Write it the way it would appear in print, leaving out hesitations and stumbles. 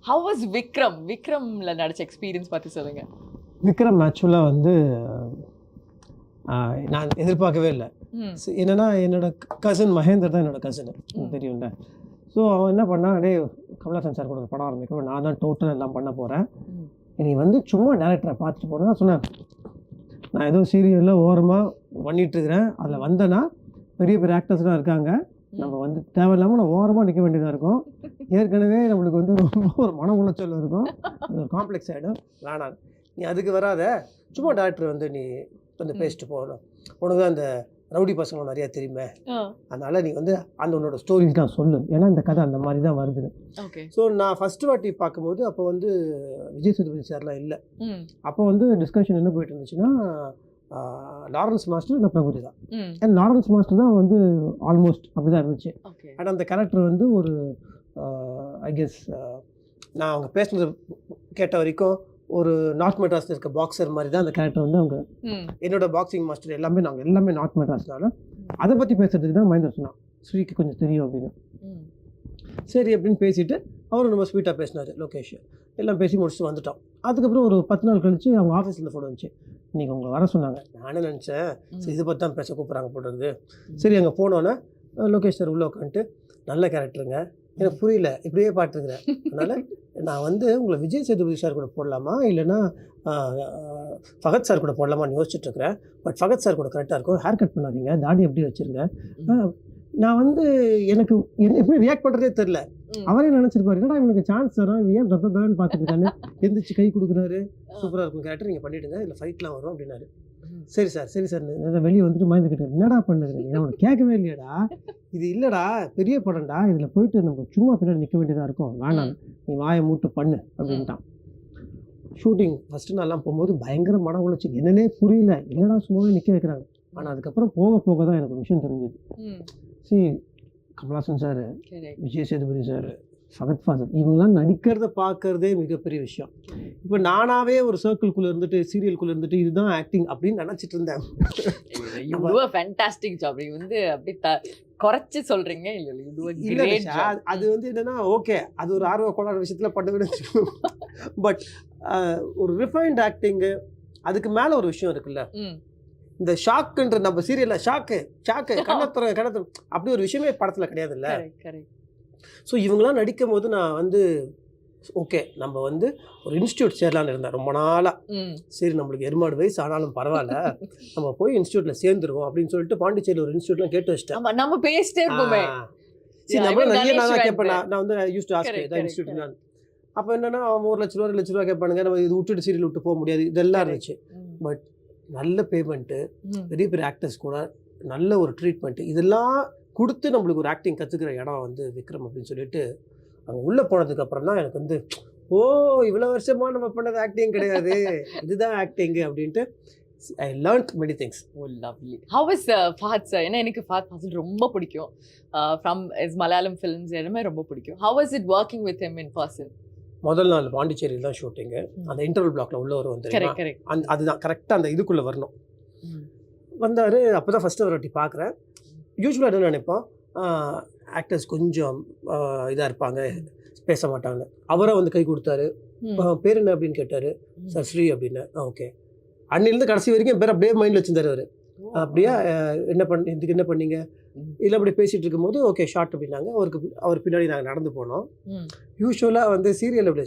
How was Vikram? விக்ரம்ல நடிச்ச experience பத்தி சொல்லுங்க. விக்ரம் ஆக்சுவலாக வந்து நான் எதிர்பார்க்கவே இல்லை. என்னென்னா என்னோட கசின் மகேந்தர் தான் என்னோட கசின் தெரியும்ல. ஸோ அவன் என்ன பண்ணான், டே கமலஹாசன் சார் கூட ஒரு படம் ஆரம்பிக்கும், நான் தான் டோட்டல் எல்லாம் பண்ண போகிறேன், நீ வந்து சும்மா டேரக்டரை பார்த்துட்டு போனேன் சொன்னேன். நான் ஏதோ சீரியலில் ஓரமாக பண்ணிகிட்ருக்கிறேன், அதில் வந்தேன்னா பெரிய பெரிய ஆக்டர்ஸ்லாம் இருக்காங்க, நம்ம வந்து தேவையில்லாமல் நான் ஓரமாக நிற்க வேண்டியதாக இருக்கும், ஏற்கனவே நம்மளுக்கு வந்து ரொம்ப ஒரு மன உளைச்சல் இருக்கும், அது ஒரு காம்ப்ளெக்ஸ் ஆகிடும், வேணாம் நீ அதுக்கு வராத, சும்மா டேரக்டர் வந்து நீ வந்து பேசிட்டு போகணும், உனக்கு தான் அந்த ரவுடி பசங்க நிறையா தெரியுமே, அதனால் நீ வந்து அந்த உன்னோட ஸ்டோரிஸ் தான் சொல்லு, ஏன்னா இந்த கதை அந்த மாதிரி தான் வருது. ஸோ நான் ஃபஸ்ட்டு வாட்டி பார்க்கும்போது அப்போ வந்து விஜய் சேதுபதி சார்லாம் இல்லை. அப்போ வந்து டிஸ்கஷன் என்ன போயிட்டு இருந்துச்சுன்னா, லாரன்ஸ் மாஸ்டர் நான் பிரபுதி தான். அண்ட் லாரன்ஸ் மாஸ்டர் தான் வந்து ஆல்மோஸ்ட் அப்படி தான் இருந்துச்சு. அண்ட் அந்த கேரக்டர் வந்து ஒரு ஐ கெஸ் நான் அவங்க பேசுனது கேட்ட வரைக்கும் ஒரு நார்த் மெட்ராஸில் இருக்க பாக்ஸர் மாதிரி தான் அந்த கேரக்டர் வந்து அவங்க, என்னோட பாக்ஸிங் மாஸ்டர் எல்லாமே நாங்கள் எல்லாமே நார்த் மெட்ராஸ்னால அதை பற்றி பேசுறதுக்கு தான் மகேந்தர் சொன்னான், ஸ்ரீக்கு கொஞ்சம் தெரியும் அப்படின்னு. சரி அப்படின்னு பேசிட்டு அவரும் நம்ம ஸ்வீட்டாக பேசினார், லொக்கேஷன் எல்லாம் பேசி முடிச்சுட்டு வந்துட்டோம். அதுக்கப்புறம் ஒரு 10 நாள் கழிச்சு அவங்க ஆஃபீஸில் ஃபோன் வந்துச்சு, இன்றைக்கி அவங்க வர சொன்னாங்க. நானே நினச்சேன் சரி இதை பற்றி தான் பேச கூப்பிட்றாங்க போடுறது. சரி அங்கே போனோன்னே லோகேஷ் சார் உள்ளே உட்காந்துட்டு, நல்ல கேரக்டருங்க, எனக்கு புரியல இப்படியே பாட்டுருக்கிறேன், அதனால் நான் வந்து உங்களை விஜய் சேதுபதி சார் கூட போடலாமா இல்லைன்னா ஃபகத் சார் கூட போடலாமான்னு யோசிச்சுட்ருக்கிறேன், பட் ஃபகத் சார் கூட கரெக்டாக இருக்கும், ஹேர் கட் பண்ணாதீங்க, தாடி எப்படி வச்சுருங்க. நான் வந்து எனக்கு எப்படி ரியாக்ட் பண்ணுறதே தெரில. அவரே நினச்சிருப்பாரு, என்னடா இவனுக்கு சான்ஸ் தரோம், ஏன் ரொம்ப பேர்னு பார்த்துட்டு தானே எந்திரிச்சு கை கொடுக்குறாரு, சூப்பராக இருக்கும் கேரக்டர், நீங்கள் பண்ணிவிடுங்க, இல்லை ஃபைட்லாம் வரும் அப்படின்னாரு. சரி சார் சரி சார் வெளியே வந்துட்டு மயந்துக்கிட்டேன், என்னடா பண்ணுறேன், அவனை கேட்கவே இல்லையாடா, இது இல்லைடா பெரிய படம்டா, இதில் போயிட்டு நம்ம சும்மா பின்னாடி நிற்க வேண்டியதாக இருக்கும், வேணாம் நீ வாயை மூட்டு பண்ணு அப்படின்ட்டான். ஷூட்டிங் ஃபஸ்ட்டு நாள்லாம் போகும்போது பயங்கர மன உளைச்சி, என்னன்னே புரியல, என்னடா சும்மாவே நிற்க வைக்கிறாங்க. ஆனால் அதுக்கப்புறம் போக போக தான் எனக்கு விஷயம் தெரிஞ்சது. சரி கமலஹாசன் சார், விஜய் சேதுபதி சார், ஃபகத் ஃபாசில் இவங்கெல்லாம் நடிக்கிறத பார்க்கறதே மிகப்பெரிய விஷயம். இப்போ நானாகவே ஒரு சர்க்கிள்குள்ளே இருந்துட்டு சீரியல்குள்ளே இருந்துட்டு இதுதான் ஆக்டிங் அப்படின்னு நினச்சிட்டு இருந்தேன். ஃபேண்டாஸ்டிக் ஜாப், நீ வந்து அப்படி குறைச்சி சொல்கிறீங்க. இல்லை அது வந்து என்னென்னா ஓகே, அது ஒரு ஆர்வ கோளாறு விஷயத்தில் பண்ணுவேன்னு வச்சுக்கோங்க, பட் ஒரு ரிஃபைன்ட் ஆக்டிங்கு அதுக்கு மேலே ஒரு விஷயம் இருக்குல்ல, இந்த ஷாக்குன்ற நம்ம சீரியலில் ஷாக்கு கண்ணத்துற அப்படி ஒரு விஷயமே படத்தில் கிடையாதுல்ல. ஸோ இவங்களாம் நடிக்கும் போது நான் வந்து ஓகே நம்ம வந்து ஒரு இன்ஸ்டியூட் சேரலான்னு இருந்தேன் ரொம்ப நாளாக. சரி நம்மளுக்கு எருமாடு வயசு ஆனாலும் பரவாயில்ல, நம்ம போய் இன்ஸ்டியூட்டில் சேர்ந்துருவோம் அப்படின்னு சொல்லிட்டு பாண்டிச்சேரியில் ஒரு இன்ஸ்டியூட்லாம் கேட்டு வச்சிட்டேன். நம்ம பேசிட்டே இருப்போமே, சரி நம்ம நிறைய நான் கேட்பேன், நான் வந்து யூஸ் டு ஆஸ்க் தான் இன்ஸ்டியூட் நான். அப்போ என்னென்னா அவன் 1 லட்ச ரூபா 2 லட்ச ரூபா கேட்பானுங்க, நம்ம இது விட்டுட்டு சீரியல் விட்டு போக முடியாது, இதெல்லாம் இருந்துச்சு. பட் நல்ல பேமெண்ட்டு, பெரிய பெரிய ஆக்டர்ஸ் கூட நல்ல ஒரு ட்ரீட்மெண்ட்டு, இதெல்லாம் கொடுத்து நம்மளுக்கு ஒரு ஆக்டிங் கற்றுக்கிற இடம் வந்து விக்ரம் அப்படின்னு சொல்லிட்டு அங்கே உள்ளே போனதுக்கப்புறம் தான் எனக்கு வந்து ஓ இவ்வளோ வருஷமாக நம்ம பண்ணது ஆக்டிங் கிடையாது, இதுதான் ஆக்டிங்கு அப்படின்ட்டு I learned many things. Oh lovely. How is Fahad sir? ஏன்னா எனக்கு ஃபஹத் ஃபாசில் ரொம்ப பிடிக்கும், ஃப்ரம் இஸ் மலையாளம் ஃபிலிம்ஸ் எல்லாமே ரொம்ப பிடிக்கும். How is it working with him in person? முதல் நாள் பாண்டிச்சேரியில் தான் ஷூட்டிங்கு, அந்த இன்டர்வல் பிளாக்ல உள்ள ஒரு வந்து அதுதான் கரெக்டாக அந்த இதுக்குள்ளே வரணும். வந்தார், அப்போ தான் ஃபஸ்ட்டு ஒரு வாட்டி பார்க்குறேன். யூஸ்வலாக என்ன நினைப்போம், ஆக்டர்ஸ் கொஞ்சம் இதாக இருப்பாங்க, பேச மாட்டாங்க. அவராக வந்து கை கொடுத்தாரு, பேர் என்ன அப்படின்னு கேட்டார், சார் ஸ்ரீ அப்படின்னு. ஓகே, அன்னிலேருந்து கடைசி வரைக்கும் பேர் அப்படியே மைண்டில் வச்சுருந்தார் அவர். அப்படியே இதுக்கு என்ன பண்ணீங்க இல்லை அப்படி பேசிகிட்டு இருக்கும்போது ஓகே ஷார்ட் அப்படின்னாங்க. அவர் பின்னாடி நாங்கள் நடந்து போனோம். யூஸ்வலாக வந்து சீரியல் அப்படி